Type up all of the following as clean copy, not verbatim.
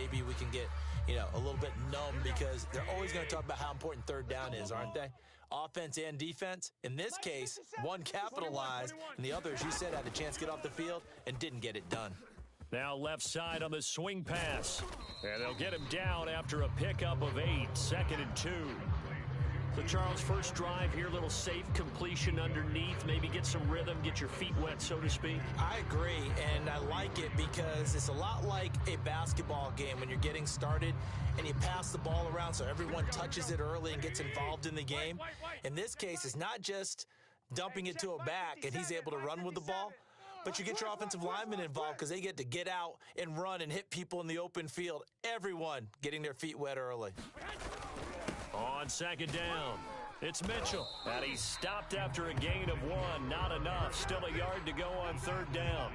maybe we can get, a little bit numb because they're always going to talk about how important third down is, aren't they? Offense and defense. In this case, one capitalized, and the other, as you said, had a chance to get off the field and didn't get it done. Now left side on the swing pass. And they'll get him down after a pickup of 8, 2nd and 2. So, Charles, first drive here, little safe completion underneath, maybe get some rhythm, get your feet wet, so to speak. I agree, and I like it because it's a lot like a basketball game when you're getting started and you pass the ball around so everyone touches it early and gets involved in the game. In this case, it's not just dumping it to a back and he's able to run with the ball, but you get your offensive linemen involved because they get to get out and run and hit people in the open field. Everyone getting their feet wet early. On 2nd down, it's Mitchell. And he's stopped after a gain of 1. Not enough. Still a yard to go on 3rd down.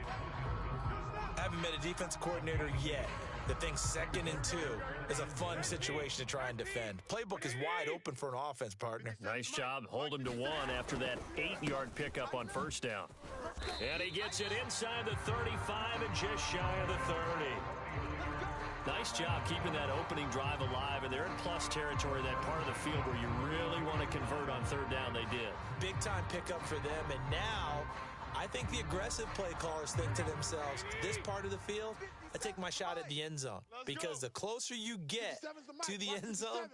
I haven't met a defensive coordinator yet that thinks 2nd and 2 is a fun situation to try and defend. Playbook is wide open for an offense, partner. Nice job. Hold him to 1 after that 8-yard pickup on 1st down. And he gets it inside the 35 and just shy of the 30. Nice job keeping that opening drive alive, and they're in plus territory, that part of the field where you really want to convert on 3rd down. They did. Big-time pickup for them, and now I think the aggressive play callers think to themselves, this part of the field, I take my shot at the end zone, because the closer you get to the end zone,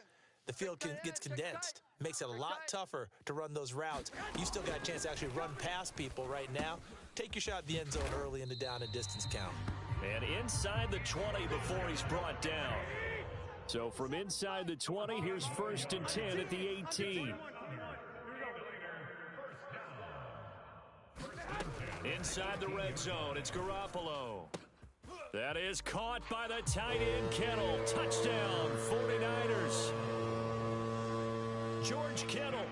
the field gets condensed. Makes it a lot tougher to run those routes. You still got a chance to actually run past people right now. Take your shot at the end zone early in the down and distance count. And inside the 20 before he's brought down. So from inside the 20, here's 1st and 10 at the 18. Inside the red zone, it's Garoppolo. That is caught by the tight end, Kittle. Touchdown, 49ers. George Kittle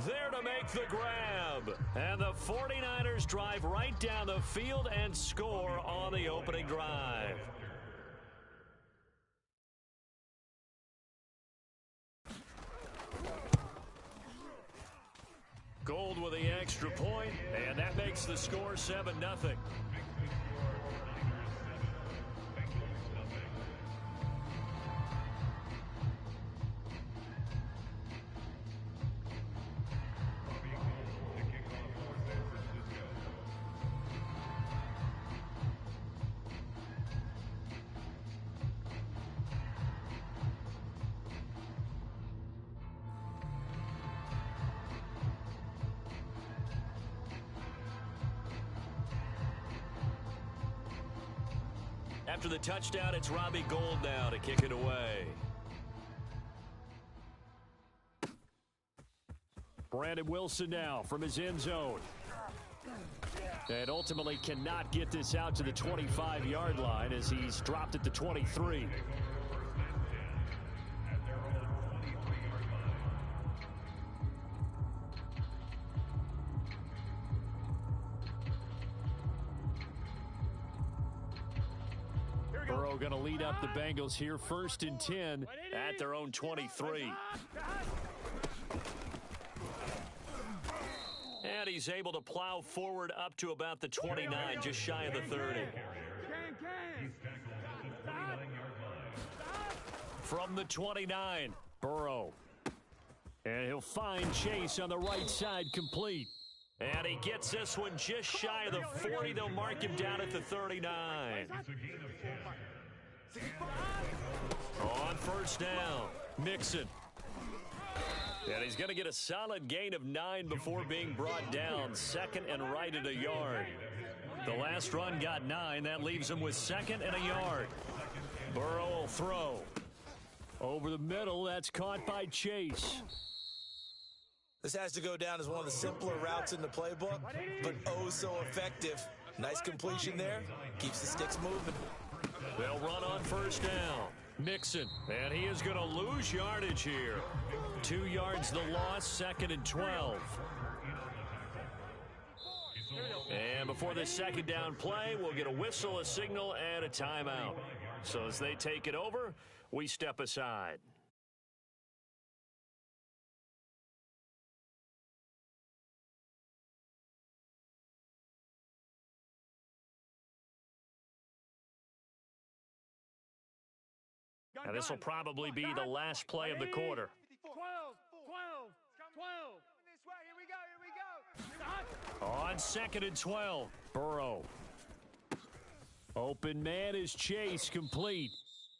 there to make the grab. And the 49ers drive right down the field and score on the opening drive. Gold with the extra point, and that makes the score 7-0. After the touchdown, it's Robbie Gould now to kick it away. Brandon Wilson now from his end zone. And ultimately cannot get this out to the 25-yard line as he's dropped at the 23. Burrow going to lead up the Bengals here, 1st and 10 at their own 23. And he's able to plow forward up to about the 29, just shy of the 30. From the 29, Burrow. And he'll find Chase on the right side, complete. And he gets this one just shy of the 40. They'll mark him down at the 39. On 1st down, Mixon. And he's going to get a solid gain of 9 before being brought down. 2nd and right at a yard. The last run got 9. That leaves him with 2nd and a yard. Burrow will throw. Over the middle, that's caught by Chase. This has to go down as one of the simpler routes in the playbook, but oh so effective. Nice completion there. Keeps the sticks moving. They'll run on 1st down. Mixon, and he is going to lose yardage here. 2 yards the loss, 2nd and 12. And before the 2nd down play, we'll get a whistle, a signal, and a timeout. So as they take it over, we step aside. And this will probably be the last play of the quarter. 12. On 2nd and 12, Burrow. Open man is Chase, complete.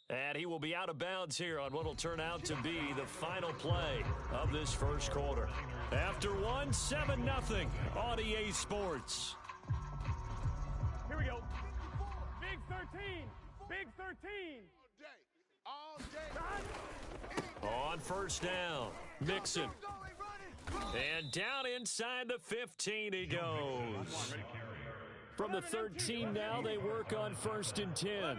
And he will be out of bounds here on what will turn out to be the final play of this first quarter. After 7-0 on EA Sports. Here we go. Big 13. Big 13. All day. On first down, Mixon. And down inside the 15 he goes. From the 13 now, they work on 1st and 10.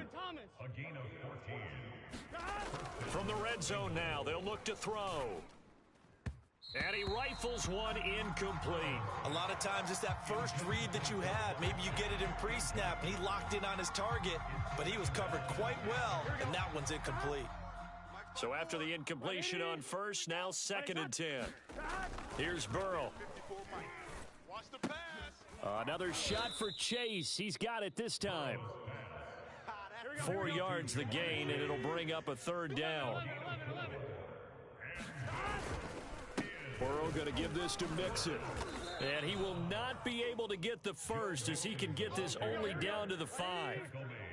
From the red zone now, they'll look to throw. And he rifles one incomplete. A lot of times it's that first read that you have. Maybe you get it in pre-snap, and he locked in on his target, but he was covered quite well, and that one's incomplete. So after the incompletion on first, now 2nd and 10. Here's Burrow. Watch the pass. Another shot for Chase. He's got it this time. 4 yards the gain, and it'll bring up a 3rd down. Burrow going to give this to Mixon. And he will not be able to get the first as he can get this only down to the 5.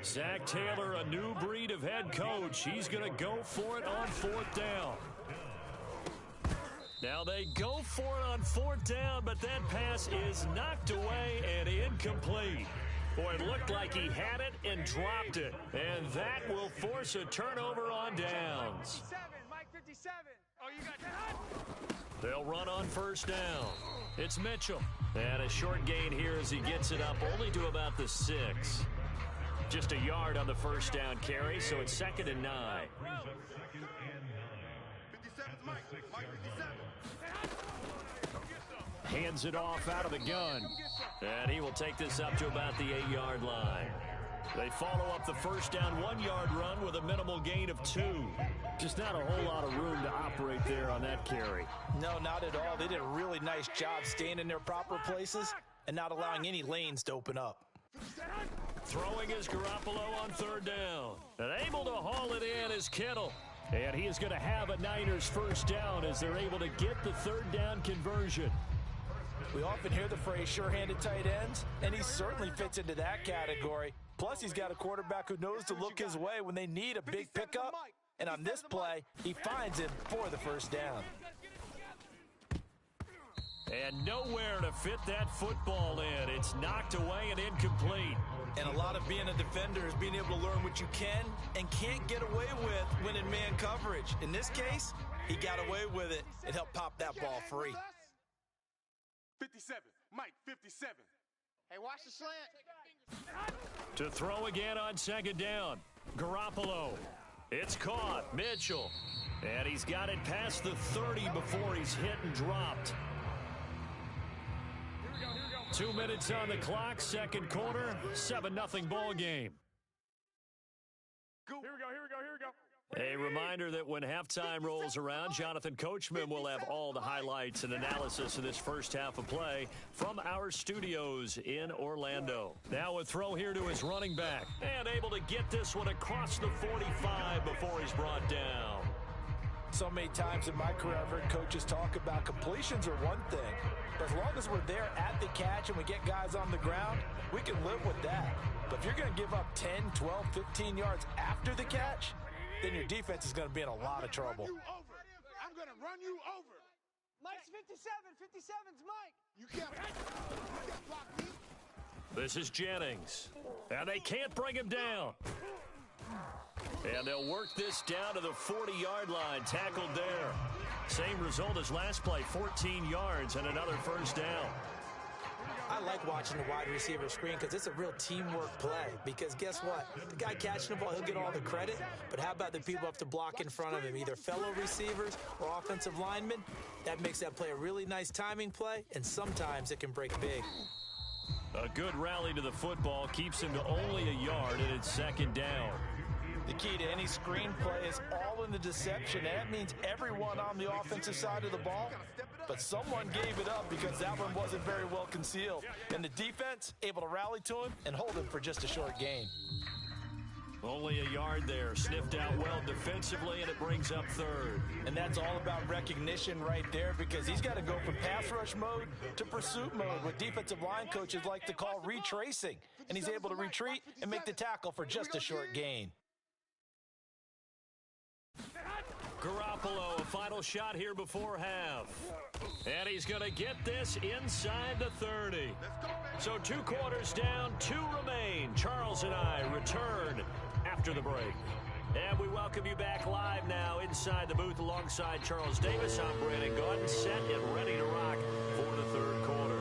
Zach Taylor, a new breed of head coach. He's going to go for it on 4th down. Now they go for it on 4th down, but that pass is knocked away and incomplete. Boy, it looked like he had it and dropped it. And that will force a turnover on downs. 57, Mike 57. Oh, you got that? They'll run on 1st down. It's Mitchell. And a short gain here as he gets it up only to about the 6. Just a yard on the 1st down carry, so it's 2nd and 9. 57's Mike. Mike 57. Hands it off out of the gun. And he will take this up to about the 8-yard line. They follow up the 1st down 1-yard run with a minimal gain of 2. Just not a whole lot of room to operate there on that carry. No, not at all. They did a really nice job staying in their proper places and not allowing any lanes to open up. Throwing is Garoppolo on 3rd down. And able to haul it in is Kittle. And he is going to have a Niners 1st down as they're able to get the 3rd down conversion. We often hear the phrase sure-handed tight ends, and he certainly fits into that category. Plus, he's got a quarterback who knows to look his way when they need a big pickup. And on this play, he finds him for the 1st down. And nowhere to fit that football in. It's knocked away and incomplete. And a lot of being a defender is being able to learn what you can and can't get away with when in man coverage. In this case, he got away with it and helped pop that ball free. 57. Mike 57. Hey, watch the slant. To throw again on 2nd down. Garoppolo. It's caught. Mitchell. And he's got it past the 30 before he's hit and dropped. 2 minutes on the clock, 2nd quarter, 7-0 ball game. Here we go. A reminder that when halftime rolls around, Jonathan Coachman will have all the highlights and analysis of this first half of play from our studios in Orlando. Now a throw here to his running back. And able to get this one across the 45 before he's brought down. So many times in my career, I've heard coaches talk about completions are one thing. But as long as we're there at the catch and we get guys on the ground, we can live with that. But if you're going to give up 10, 12, 15 yards after the catch, then your defense is going to be in a lot of trouble. I'm going to run you over. Mike's 57. 57's Mike. You can't block me. This is Jennings. And they can't bring him down. And they'll work this down to the 40-yard line, tackled there. Same result as last play, 14 yards and another 1st down. I like watching the wide receiver screen because it's a real teamwork play. Because guess what? The guy catching the ball, he'll get all the credit. But how about the people up to block in front of him, either fellow receivers or offensive linemen? That makes that play a really nice timing play, and sometimes it can break big. A good rally to the football keeps him to only a yard, and it's 2nd down. The key to any screen play is all in the deception, and that means everyone on the offensive side of the ball. But someone gave it up because that one wasn't very well concealed. And the defense able to rally to him and hold him for just a short gain. Only a yard there. Sniffed out well defensively, and it brings up third. And that's all about recognition right there, because he's got to go from pass rush mode to pursuit mode, what defensive line coaches like to call retracing. And he's able to retreat and make the tackle for just a short gain. Garoppolo, a final shot here before half. And he's going to get this inside the 30. So 2 quarters down, 2 remain. Charles and I return after the break. And we welcome you back live now inside the booth alongside Charles Davis. I'm Brandon Gaudin, set and ready to rock for the third quarter.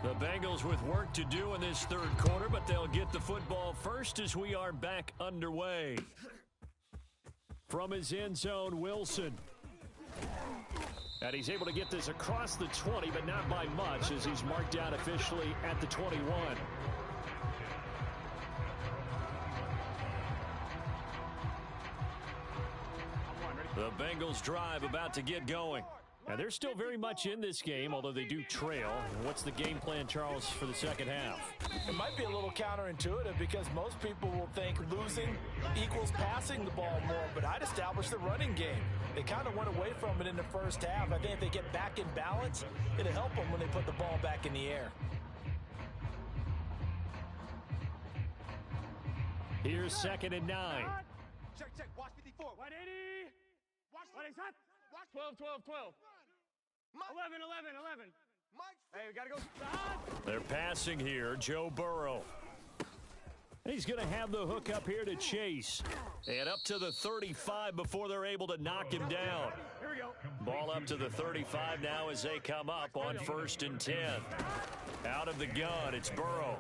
The Bengals with work to do in this third quarter, but they'll get the football first as we are back underway. From his end zone, Wilson. And he's able to get this across the 20, but not by much, as he's marked down officially at the 21. The Bengals drive about to get going. Now, they're still very much in this game, although they do trail. What's the game plan, Charles, for the second half? It might be a little counterintuitive because most people will think losing equals passing the ball more, but I'd establish the running game. They kind of went away from it in the first half. I think if they get back in balance, it'll help them when they put the ball back in the air. Here's 2nd and 9. Check, watch 54. 180. Watch what is that? 12. 11. Hey, we got to go. They're passing here. Joe Burrow. He's going to have the hook up here to Chase. And up to the 35 before they're able to knock him down. Here we go. Ball up to the 35 now as they come up on 1st and 10. Out of the gun, it's Burrow.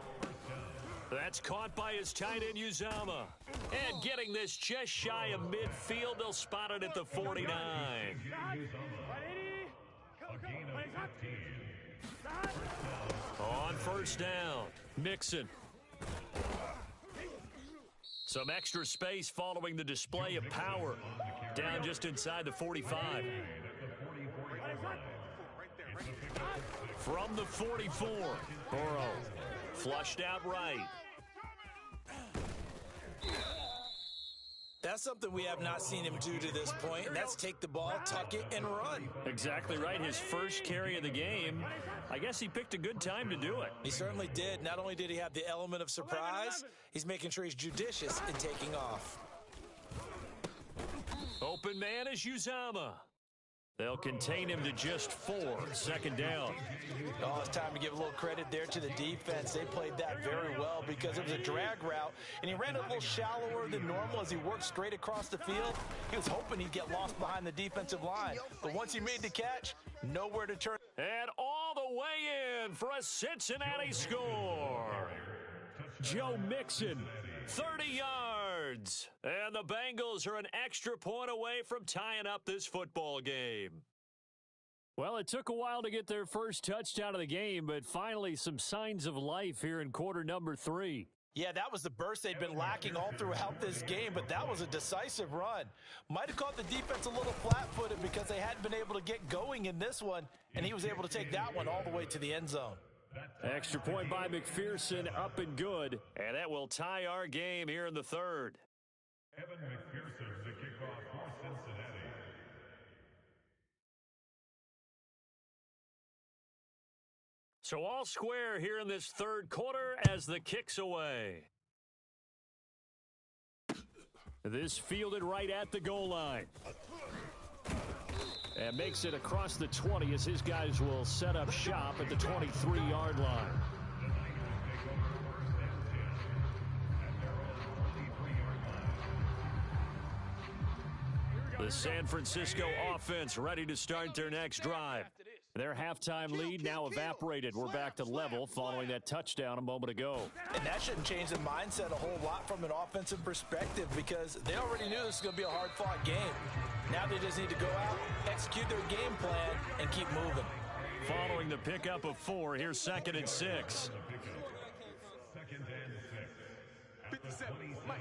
That's caught by his tight end, Uzomah. And getting this just shy of midfield, they'll spot it at the 49. 180. On 1st down, Mixon. Some extra space following the display of power. Down just inside the 45. From the 44, Burrow flushed out right. That's something we have not seen him do to this point, and that's take the ball, tuck it, and run. Exactly right. His first carry of the game. I guess he picked a good time to do it. He certainly did. Not only did he have the element of surprise, he's making sure he's judicious in taking off. Open man is Uzomah. They'll contain him to just 4. 2nd down. Oh, it's time to give a little credit there to the defense. They played that very well because it was a drag route, and he ran a little shallower than normal as he worked straight across the field. He was hoping he'd get lost behind the defensive line, but once he made the catch, nowhere to turn. And all the way in for a Cincinnati score. Joe Mixon, 30 yards. And the Bengals are an extra point away from tying up this football game. Well, it took a while to get their first touchdown of the game, but finally some signs of life here in quarter number 3. Yeah, that was the burst they'd been lacking all throughout this game, but that was a decisive run. Might have caught the defense a little flat-footed because they hadn't been able to get going in this one, and he was able to take that one all the way to the end zone. Extra point by McPherson, up and good, and that will tie our game here in the third. Evan McPherson to kick off for Cincinnati. So all square here in this third quarter as the kick's away. This fielded right at the goal line. And makes it across the 20 as his guys will set up shop at the 23-yard line. The San Francisco offense ready to start their next drive. Their halftime lead now evaporated. We're back to level following that touchdown a moment ago. And that shouldn't change the mindset a whole lot from an offensive perspective because they already knew this was going to be a hard-fought game. Now they just need to go out, execute their game plan, and keep moving. Following the pickup of 4, here's 2nd and 6. 57. Mike.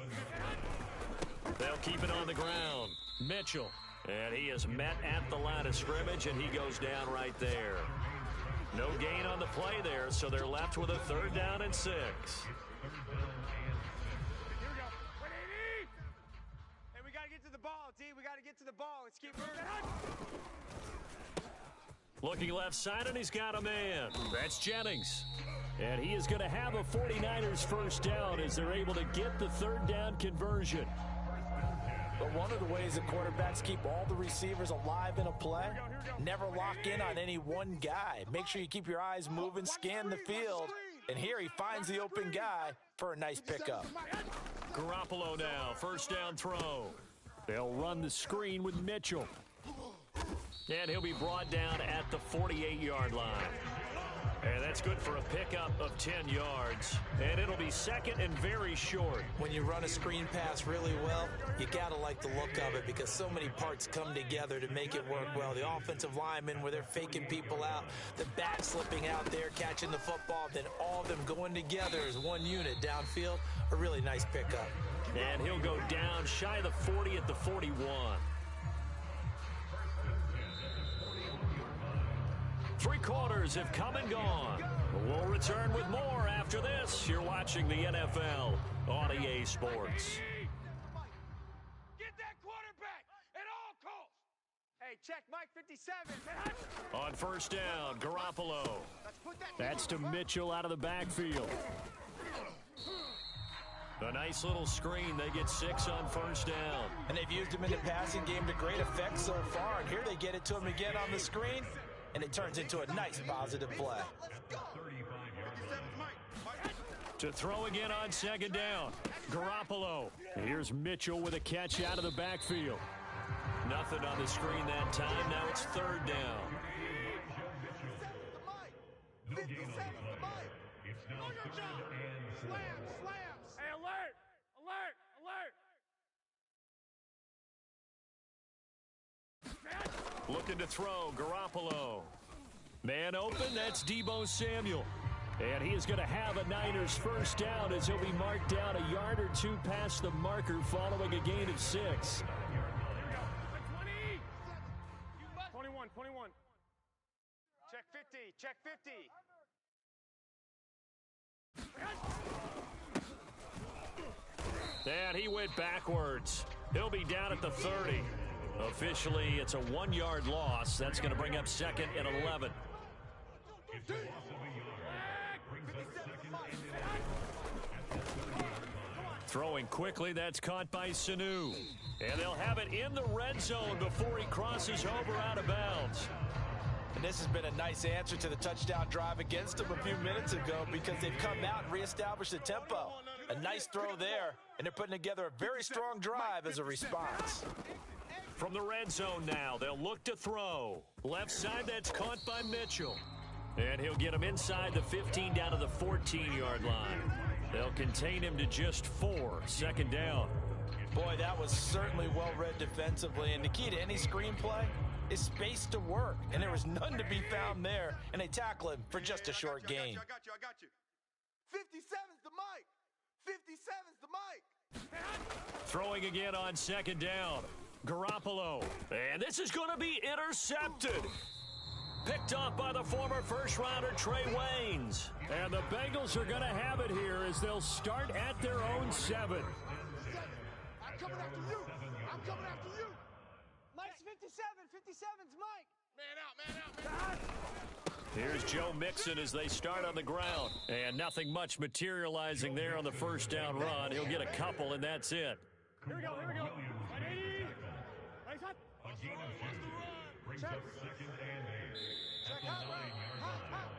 They'll keep it on the ground. Mitchell. And he is met at the line of scrimmage, and he goes down right there. No gain on the play there, so they're left with a 3rd down and 6. Here we go. 180. Hey, we got to get to the ball, D. We got to get to the ball. Let's keep moving. Looking left side, and he's got a man. That's Jennings. And he is going to have a 49ers 1st down as they're able to get the 3rd down conversion. But one of the ways that quarterbacks keep all the receivers alive in a play, never lock in on any one guy. Make sure you keep your eyes moving, scan the field, and here he finds the open guy for a nice pickup. Garoppolo now, 1st down throw. They'll run the screen with Mitchell. And he'll be brought down at the 48-yard line. And that's good for a pickup of 10 yards. And it'll be 2nd and very short. When you run a screen pass really well, you got to like the look of it because so many parts come together to make it work well. The offensive linemen where they're faking people out, the back slipping out there, catching the football, then all of them going together as one unit downfield. A really nice pickup. And he'll go down shy of the 40 at the 41. 3 quarters have come and gone. We'll return with more after this. You're watching the NFL on EA Sports. Get that quarterback at all costs. Hey, check Mike 57. On 1st down, Garoppolo. Let's put that. That's to Mitchell out of the backfield. A nice little screen. They get 6 on 1st down. And they've used him in the passing game to great effect so far. And here they get it to him again on the screen. And it turns into a nice positive play. To throw again on 2nd down. Garoppolo. Here's Mitchell with a catch out of the backfield. Nothing on the screen that time. Now it's 3rd down. No gain on the play. It's now 2nd and 4. Slams. Hey, alert. Alert. Alert. Looking to throw, Garoppolo. Man open, that's Deebo Samuel. And he is going to have a Niners 1st down as he'll be marked down a yard or 2 past the marker following a gain of 6. 21. Check 50. Check 50. And he went backwards. He'll be down at the 30. Officially, it's a 1-yard loss. That's going to bring up 2nd and 11. It's a loss of a yard. Brings up 2nd and 11. Throwing quickly, that's caught by Sanu. And they'll have it in the red zone before he crosses over out of bounds. And this has been a nice answer to the touchdown drive against them a few minutes ago because they've come out and reestablished the tempo. A nice throw there, and they're putting together a very strong drive as a response. From the red zone now, they'll look to throw. Left side, that's caught by Mitchell. And he'll get him inside the 15 down to the 14-yard line. They'll contain him to just 4, 2nd down. Boy, that was certainly well-read defensively, and the key to any screenplay is space to work, and there was none to be found there, and they tackle him for just a short gain. I got you. 57's the mic. 57's the mic. Throwing again on 2nd down. Garoppolo. And this is going to be intercepted. Picked up by the former first-rounder Trey Waynes. And the Bengals are going to have it here as they'll start at their own 7. I'm coming after you. Mike's 57. 57's Mike. Man out. Here's Joe Mixon as they start on the ground. And nothing much materializing there on the 1st down run. He'll get a couple, and that's it. Here we go. 180. Nice hot. A gain of 2 brings up 2nd and 8. At the 9-yard line.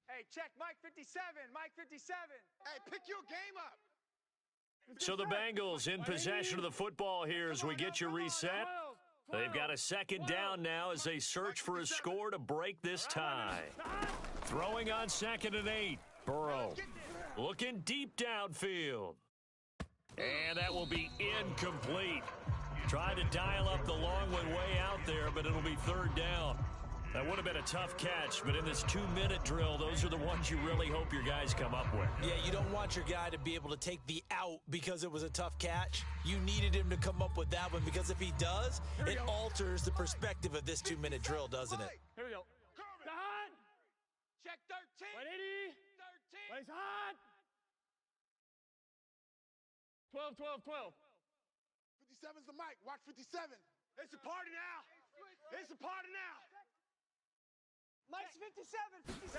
Hey, check Mike 57. Mike 57. Hey, pick your game up. So the Bengals in possession of the football here as we get you reset. They've got a 2nd down now as they search for a score to break this tie. Throwing on 2nd and 8. Burrow looking deep downfield. And that will be incomplete. Tried to dial up the long one way out there, but it'll be 3rd down. That would have been a tough catch, but in this 2-minute drill, those are the ones you really hope your guys come up with. Yeah, you don't want your guy to be able to take the out because it was a tough catch. You needed him to come up with that one because if he does, it alters the perspective of this 2-minute drill, doesn't it? Here we go. Dot. Check 13. 180. 13. What is hot? 12, 12, 12. 57's the mic. Watch 57. It's a party now. It's a party now. Mike's 57. 57.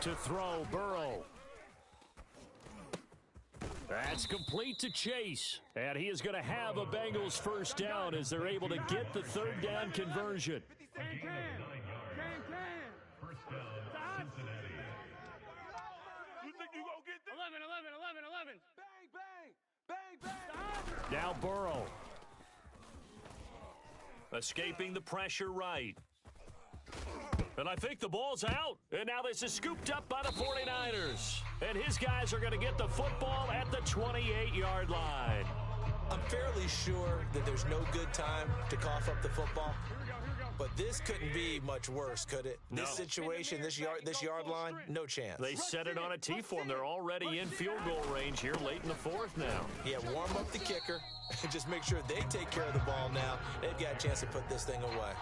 To throw, Burrow. That's complete to Chase. And he is going to have a Bengals first down as they're able to get the third down conversion. Can. First down, Cincinnati. You think you gonna get this? 11, 11, 11, 11. Bang, bang. Bang, bang. Now Burrow. Escaping the pressure right. And I think the ball's out. And now this is scooped up by the 49ers. And his guys are going to get the football at the 28-yard line. I'm fairly sure that there's no good time to cough up the football. But this couldn't be much worse, could it? No. This situation, this yard line, no chance. They set it on a T-form. They're already in field goal range here late in the fourth now. Yeah, warm up the kicker. Just make sure they take care of the ball now. They've got a chance to put this thing away.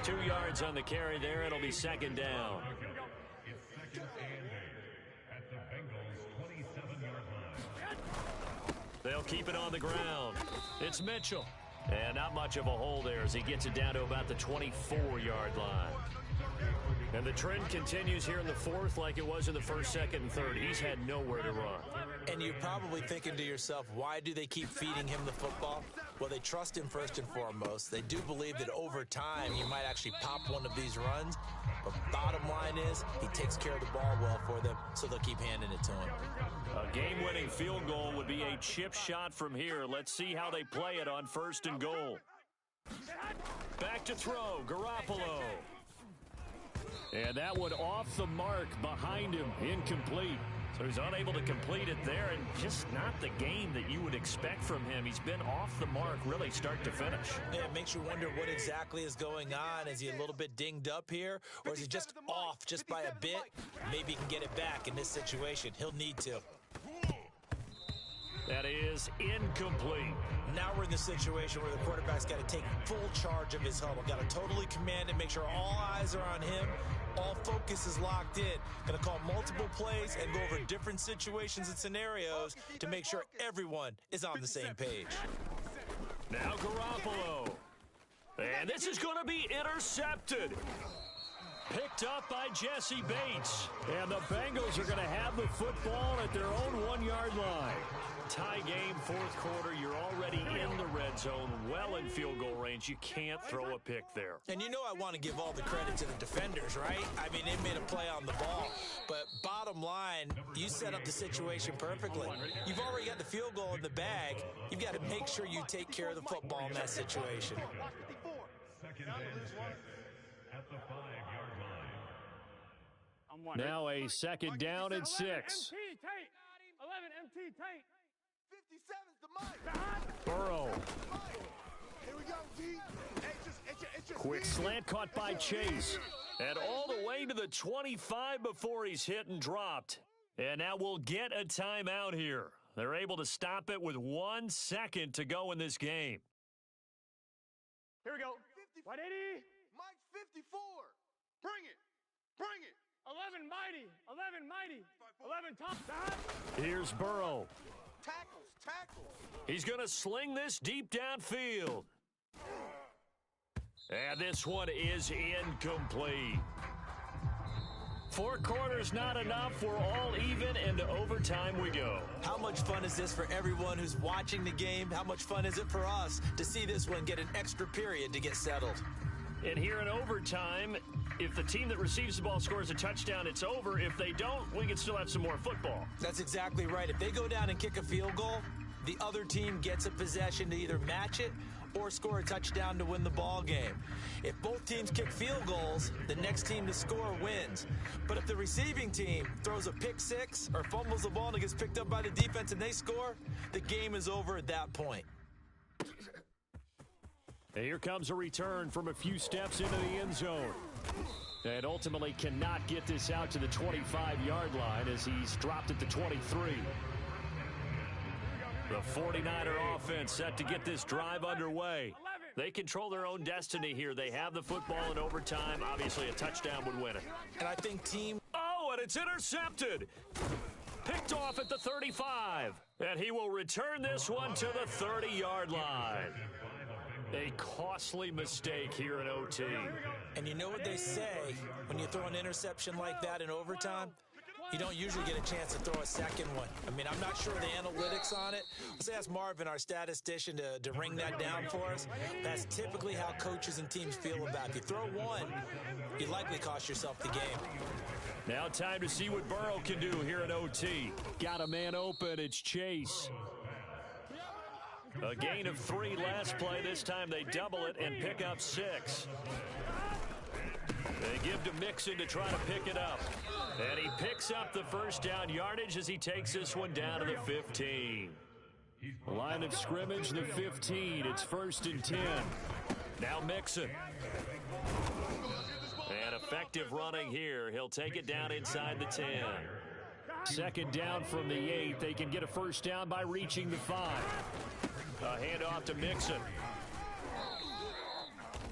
2 yards on the carry there. It'll be second down. It's second and 8 at the Bengals' 27-yard line. They'll keep it on the ground. It's Mitchell. And not much of a hole there as he gets it down to about the 24-yard line. And the trend continues here in the fourth like it was in the first, second, and third. He's had nowhere to run. And you're probably thinking to yourself, why do they keep feeding him the football? Well, they trust him first and foremost. They do believe that over time he might actually pop one of these runs. But bottom line is he takes care of the ball well for them, so they'll keep handing it to him. A game-winning field goal would be a chip shot from here. Let's see how they play it on first and goal. Back to throw, Garoppolo. And that one off the mark behind him, incomplete. So he's unable to complete it there, and just not the game that you would expect from him. He's been off the mark really start to finish. Yeah, it makes you wonder what exactly is going on. Is he a little bit dinged up here, or is he just off just by a bit? Maybe he can get it back in this situation. He'll need to. That is incomplete. Now we're in the situation where the quarterback's got to take full charge of his huddle. Got to totally command it, make sure all eyes are on him. All focus is locked in. Going to call multiple plays and go over different situations and scenarios to make sure everyone is on the same page. Now Garoppolo. And this is going to be intercepted. Picked up by Jesse Bates. And the Bengals are going to have the football at their own 1-yard line. Tie game, fourth quarter. You're already in the red zone, well in field goal range. You can't throw a pick there. And you know I want to give all the credit to the defenders, right? I mean, they made a play on the ball. But bottom line, you set up the situation perfectly. You've already got the field goal in the bag. You've got to make sure you take care of the football in that situation. Second and 6 at the 5-yard line. Now a second down and 6. 11 MT tight. 57's the mic. Burrow. Here we go, G. Hey, it's your Quick speed. slant caught by Chase. And all the way to the 25 before he's hit and dropped. And now we'll get a timeout here. They're able to stop it with 1 second to go in this game. Here we go. 180. Mike's 54. Bring it. Bring it. 11 mighty. 11 mighty. 11 top. Here's Burrow. Tackles. He's going to sling this deep downfield. And this one is incomplete. 4 quarters not enough. We're all even, and to overtime we go. How much fun is this for everyone who's watching the game? How much fun is it for us to see this one get an extra period to get settled? And here in overtime, if the team that receives the ball scores a touchdown, it's over. If they don't, we can still have some more football. That's exactly right. If they go down and kick a field goal, the other team gets a possession to either match it or score a touchdown to win the ball game. If both teams kick field goals, the next team to score wins. But if the receiving team throws a pick six or fumbles the ball and it gets picked up by the defense and they score, the game is over at that point. And here comes a return from a few steps into the end zone. And ultimately cannot get this out to the 25-yard line as he's dropped at the 23. The 49er offense set to get this drive underway. They control their own destiny here. They have the football in overtime. Obviously, a touchdown would win it. And I think team... Oh, and it's intercepted. Picked off at the 35. And he will return this one to the 30-yard line. A costly mistake here in OT. And you know what they say when you throw an interception like that in overtime? You don't usually get a chance to throw a second one. I mean, I'm not sure the analytics on it. Let's ask Marvin, our statistician, to ring that down for us. That's typically how coaches and teams feel about it. If you throw one, you likely cost yourself the game. Now time to see what Burrow can do here in OT. Got a man open. It's Chase. A gain of 3 last play. This time they double it and pick up 6. They give to Mixon to try to pick it up. And he picks up the first down yardage as he takes this one down to the 15. Line of scrimmage, the 15. It's 1st and 10. Now Mixon. And effective running here. He'll take it down inside the 10. 2nd down from the 8. They can get a first down by reaching the 5. A handoff to Mixon.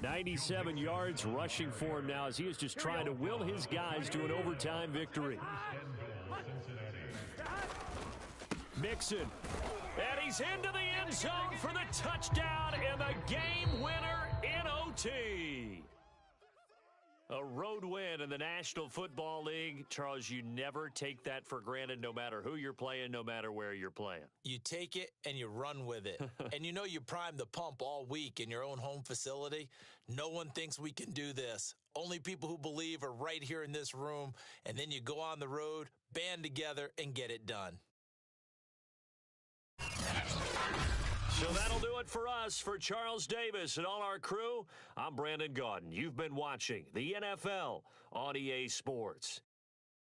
97 yards rushing for him now as he is just trying to will his guys to an overtime victory. Mixon. And he's into the end zone for the touchdown and the game winner in OT. A road win in the National Football League. Charles, you never take that for granted no matter who you're playing, no matter where you're playing. You take it and you run with it. And you know you primed the pump all week in your own home facility. No one thinks we can do this. Only people who believe are right here in this room. And then you go on the road, band together, and get it done. So that'll do it for us. For Charles Davis and all our crew, I'm Brandon Gaudin. You've been watching the NFL on EA Sports.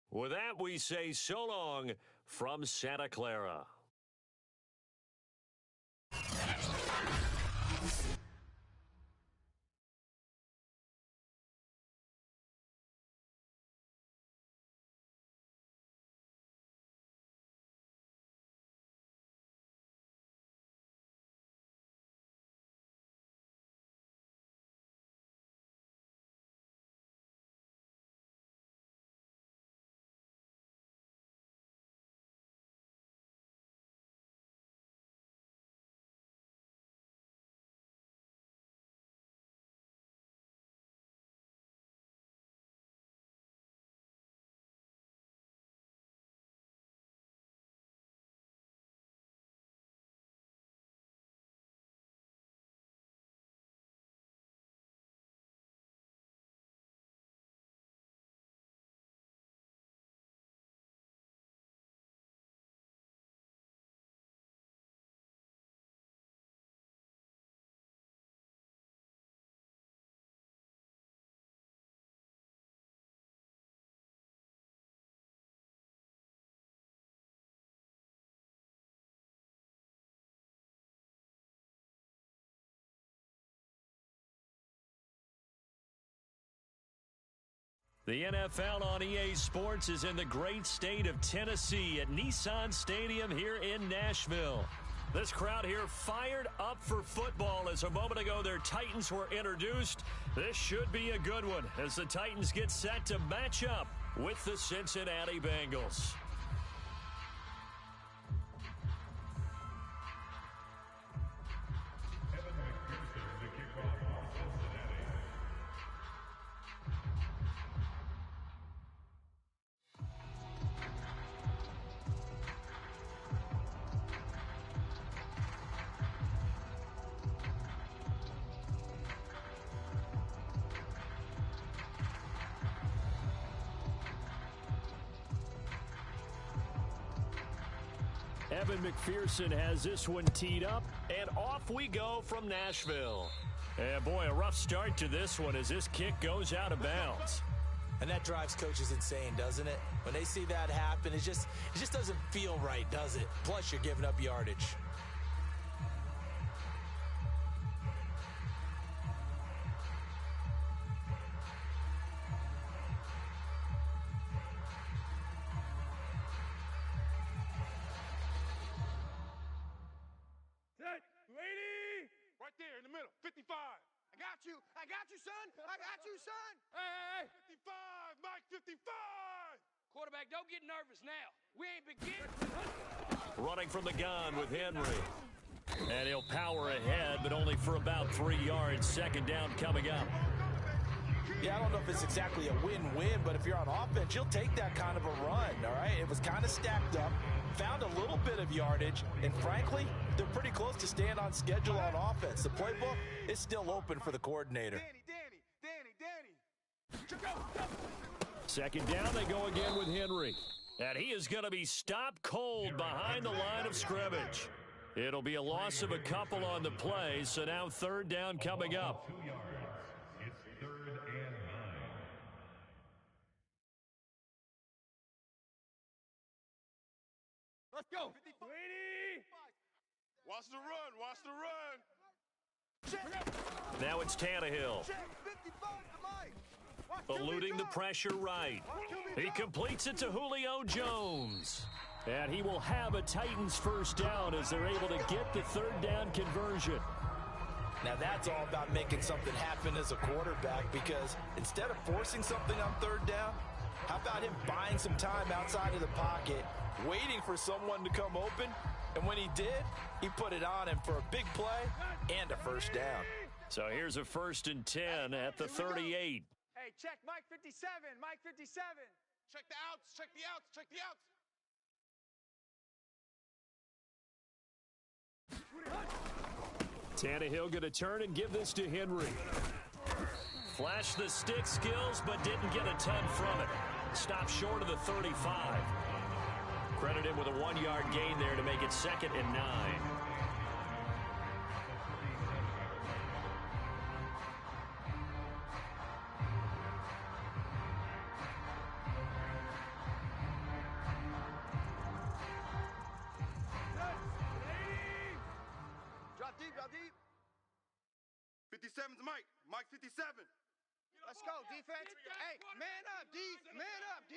With that, we say so long from Santa Clara. The NFL on EA Sports is in the great state of Tennessee at Nissan Stadium here in Nashville. This crowd here fired up for football as a moment ago their Titans were introduced. This should be a good one as the Titans get set to match up with the Cincinnati Bengals. Evan McPherson has this one teed up, and off we go from Nashville. And boy, a rough start to this one as this kick goes out of bounds. And that drives coaches insane, doesn't it? When they see that happen, it just doesn't feel right, does it? Plus, you're giving up yardage. Set, lady! Right there in the middle, 55. you. I got you, son. I got you, son. Hey, 55, Mike, 55. Quarterback, don't get nervous now. We ain't beginning. Running from the gun with Henry. And he'll power ahead, but only for about 3 yards. Second down coming up. Yeah, I don't know if it's exactly a win-win, but if you're on offense, you'll take that kind of a run, all right? It was kind of stacked up, found a little bit of yardage, and frankly, they're pretty close to staying on schedule on offense. The playbook is still open for the coordinator. Danny. Second down, they go again with Henry. And he is going to be stopped cold behind the line of scrimmage. It'll be a loss of a couple on the play, so now third down coming up. 2 yards. It's 3rd and 9. Let's go. Watch the run. Watch the run. Now it's Tannehill. Check, 55 to Mike. Eluding the pressure right. He completes it to Julio Jones. And he will have a Titans first down as they're able to get the third down conversion. Now that's all about making something happen as a quarterback, because instead of forcing something on third down, how about him buying some time outside of the pocket, waiting for someone to come open, and when he did, he put it on him for a big play and a first down. So here's a 1st and 10 at the 38. Hey, check Mike 57. Mike 57. Check the outs. Check the outs. Check the outs. Tannehill going to turn and give this to Henry. Flashed the stick skills, but didn't get a ton from it. Stopped short of the 35. Credit him with a 1-yard gain there to make it 2nd and 9. Drop deep, drop deep. 57's Mike. Mike 57. Let's go, defense. Hey, man up, D. Man up, D.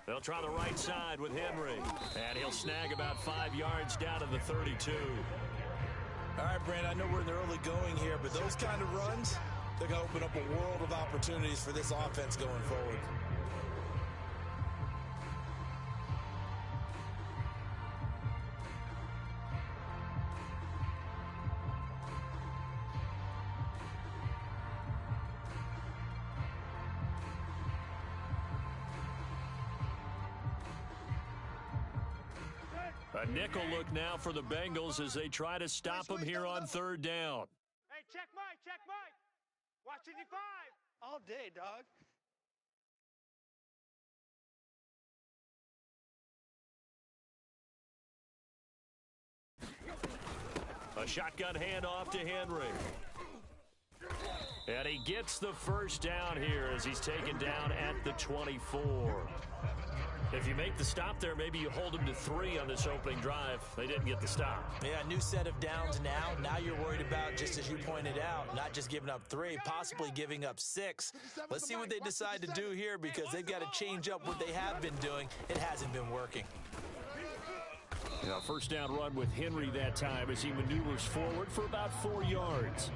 They'll try the right side with Henry. And he'll snag about 5 yards down to the 32. All right, Brandon, I know we're in the early going here, but those kind of runs, they're going to open up a world of opportunities for this offense going forward. A nickel look now for the Bengals as they try to stop him here on third down. Hey, check Mike. Check Mike. Watch 55. All day, dog. A shotgun handoff to Henry. And he gets the first down here as he's taken down at the 24. If you make the stop there, maybe you hold him to 3 on this opening drive. They didn't get the stop. Yeah, new set of downs now. Now you're worried about, just as you pointed out, not just giving up 3, possibly giving up 6. Let's see what they decide to do here, because they've got to change up what they have been doing. It hasn't been working. Yeah, first down run with Henry that time as he maneuvers forward for about 4 yards.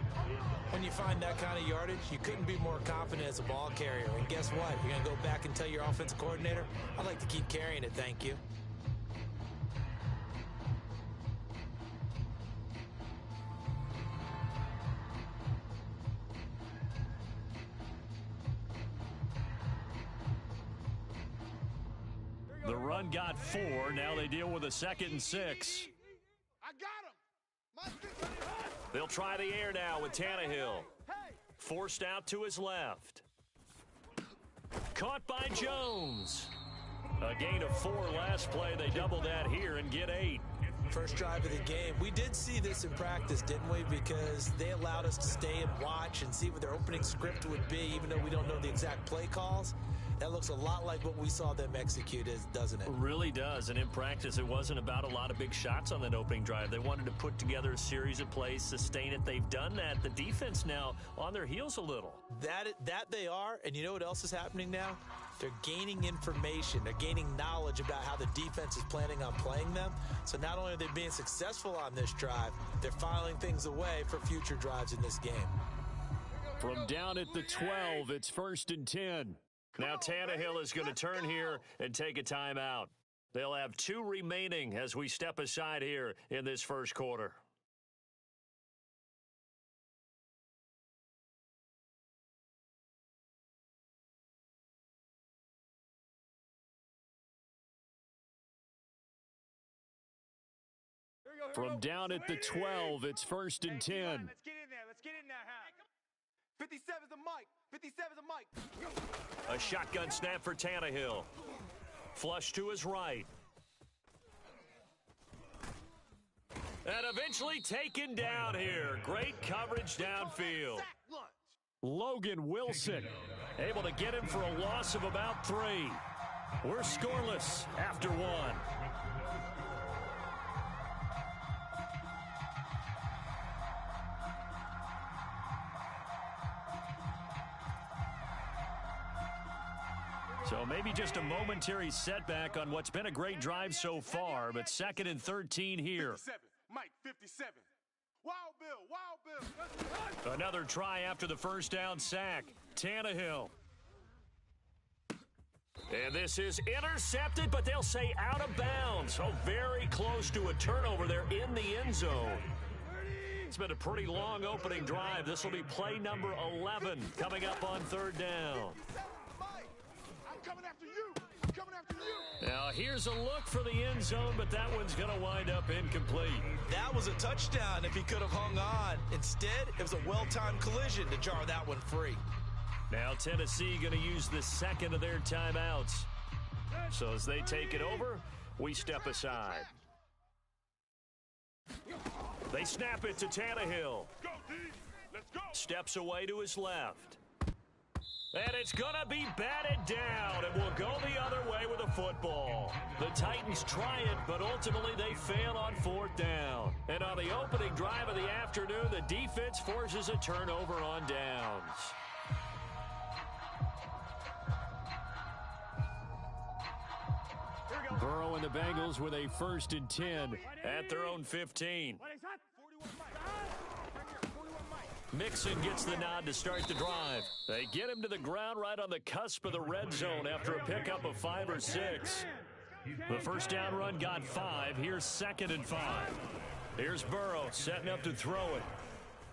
When you find that kind of yardage, you couldn't be more confident as a ball carrier. And guess what? You're going to go back and tell your offensive coordinator, I'd like to keep carrying it, thank you. The run got 4. Now they deal with a 2nd and 6. I got him. They'll try the air now with Tannehill. Forced out to his left. Caught by Jones. A gain of 4 last play. They double that here and get 8. First drive of the game. We did see this in practice, didn't we? Because they allowed us to stay and watch and see what their opening script would be, even though we don't know the exact play calls. That looks a lot like what we saw them execute, doesn't it? It really does. And in practice, it wasn't about a lot of big shots on that opening drive. They wanted to put together a series of plays, sustain it. They've done that. The defense now on their heels a little. That they are. And you know what else is happening now? They're gaining information. They're gaining knowledge about how the defense is planning on playing them. So not only are they being successful on this drive, they're filing things away for future drives in this game. From down at the 12, it's 1st and 10. Now Tannehill is going to turn here and take a timeout. They'll have 2 remaining as we step aside here in this first quarter. From down at the 12, it's 1st and 10. Let's get in there. Let's get in there, Hal. 57's a Mike. 57's a Mike. A shotgun snap for Tannehill. Flush to his right. And eventually taken down here. Great coverage downfield. Logan Wilson able to get him for a loss of about 3. We're scoreless after 1. So maybe just a momentary setback on what's been a great drive so far, but 2nd and 13 here. 57. Mike, 57. Wild Bill. Another try after the first down sack. Tannehill. And this is intercepted, but they'll say out of bounds. Oh, very close to a turnover there in the end zone. It's been a pretty long opening drive. This will be play number 11 coming up on 3rd down. Coming after you. I'm coming after you. Now, here's a look for the end zone, but that one's going to wind up incomplete. That was a touchdown if he could have hung on. Instead, it was a well-timed collision to jar that one free. Now, Tennessee going to use the 2nd of their timeouts. So as they take it over, we step aside. They snap it to Tannehill. Steps away to his left. And it's going to be batted down, and we'll go the other way with the football. The Titans try it, but ultimately they fail on 4th down. And on the opening drive of the afternoon, the defense forces a turnover on downs. Burrow and the Bengals with a 1st and 10 at their own 15. Mixon gets the nod to start the drive. They get him to the ground right on the cusp of the red zone after a pickup of 5 or 6. The first down run got 5. Here's 2nd and 5. Here's Burrow setting up to throw it.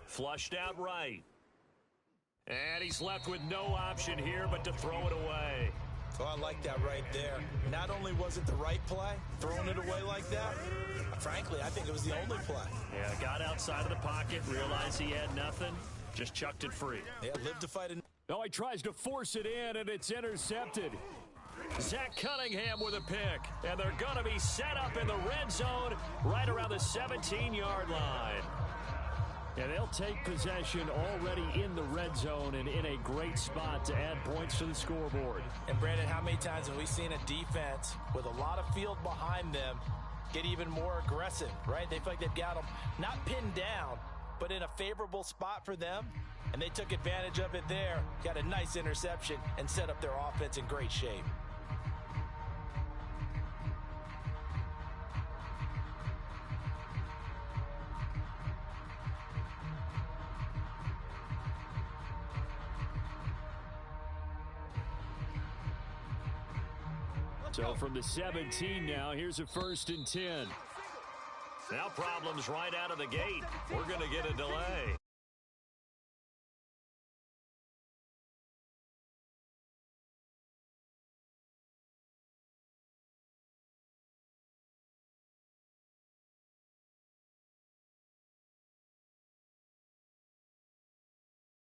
Flushed out right. And he's left with no option here but to throw it away. Oh, I like that right there. Not only was it the right play, throwing it away like that, frankly, I think it was the only play. Yeah, got outside of the pocket, realized he had nothing, just chucked it free. Yeah, lived to fight it. No, he tries to force it in, and it's intercepted. Zach Cunningham with a pick, and they're going to be set up in the red zone right around the 17-yard line. And they'll take possession already in the red zone and in a great spot to add points to the scoreboard. And, Brandon, how many times have we seen a defense with a lot of field behind them get even more aggressive, right? They feel like they've got them not pinned down, but in a favorable spot for them, and they took advantage of it there, got a nice interception, and set up their offense in great shape. So from the 17 now, here's a 1st and 10. Now problems right out of the gate. We're going to get a delay.